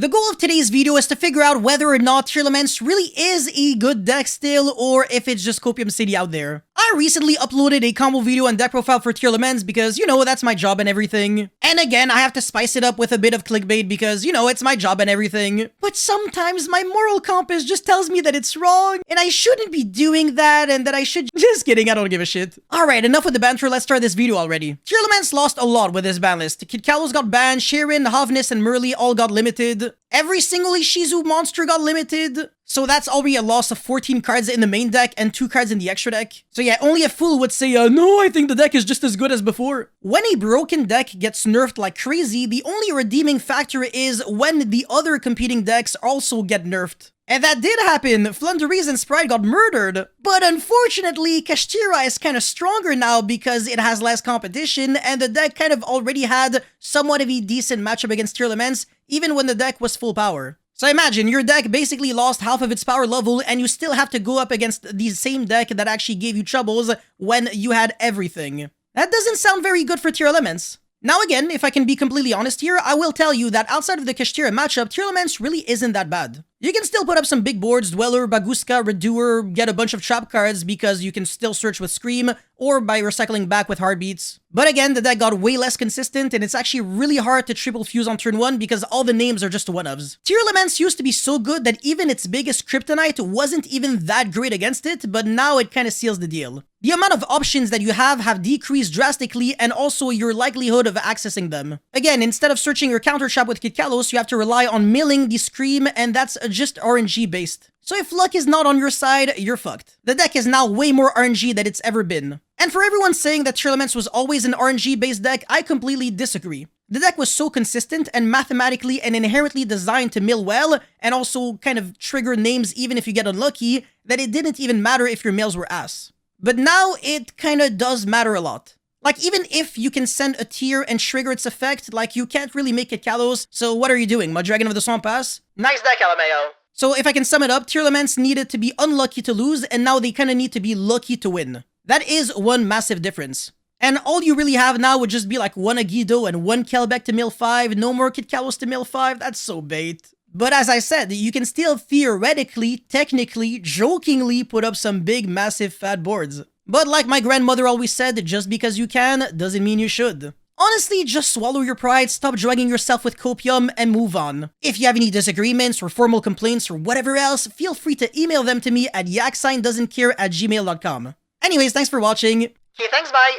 The goal of today's video is to figure out whether or not Tearlaments really is a good deck still, or if it's just Copium City out there. I recently uploaded a combo video and deck profile for Tearlaments because, you know, that's my job and everything. And again, I have to spice it up with a bit of clickbait because, you know, it's my job and everything. But sometimes my moral compass just tells me that it's wrong, and I shouldn't be doing that, and that I should— Just kidding, I don't give a shit. Alright, enough with the banter, let's start this video already. Tearlaments lost a lot with this ban list. Kid Kalos got banned, Sharon, Havnis, and Merly all got limited. Every single Ishizu monster got limited. So that's already a loss of 14 cards in the main deck and 2 cards in the extra deck. So yeah, only a fool would say, no, I think the deck is just as good as before. When a broken deck gets nerfed like crazy, the only redeeming factor is when the other competing decks also get nerfed. And that did happen. Flunderies and Sprite got murdered. But unfortunately, Kashtira is kind of stronger now because it has less competition, and the deck kind of already had somewhat of a decent matchup against Tearlaments, even when the deck was full power. So imagine, your deck basically lost half of its power level, and you still have to go up against the same deck that actually gave you troubles when you had everything. That doesn't sound very good for Tearlaments. Now again, if I can be completely honest here, I will tell you that outside of the Kashtira matchup, Tearlaments really isn't that bad. You can still put up some big boards, Dweller, Baguska, Redoer, get a bunch of trap cards because you can still search with Scream, or by recycling back with Heartbeats. But again, the deck got way less consistent, and it's actually really hard to triple fuse on turn 1 because all the names are just one-ofs. Tearlaments used to be so good that even its biggest Kryptonite wasn't even that great against it, but now it kinda seals the deal. The amount of options that you have decreased drastically, and also your likelihood of accessing them. Again, instead of searching your counter trap with Kid Kalos, you have to rely on milling the Scream, and that's just RNG based. So if luck is not on your side, you're fucked. The deck is now way more RNG than it's ever been. And for everyone saying that Tearlaments was always an RNG based deck, I completely disagree. The deck was so consistent and mathematically and inherently designed to mill well, and also kind of trigger names even if you get unlucky, that it didn't even matter if your mills were ass. But now it kinda does matter a lot. Like, even if you can send a tier and trigger its effect, like, you can't really make it Kalos, so what are you doing, Mudragon of the Swamp Pass? Nice deck, LMAO. So if I can sum it up, Tearlaments needed to be unlucky to lose, and now they kinda need to be lucky to win. That is one massive difference. And all you really have now would just be like one Agido and one Kelbeck to mill 5, no more Kid Kalos to mill 5, that's so bait. But as I said, you can still theoretically, technically, jokingly put up some big, massive, fat boards. But like my grandmother always said, just because you can, doesn't mean you should. Honestly, just swallow your pride, stop dragging yourself with copium, and move on. If you have any disagreements or formal complaints or whatever else, feel free to email them to me at yaksigndoesn'tcare@gmail.com. Anyways, thanks for watching. Okay, thanks, bye.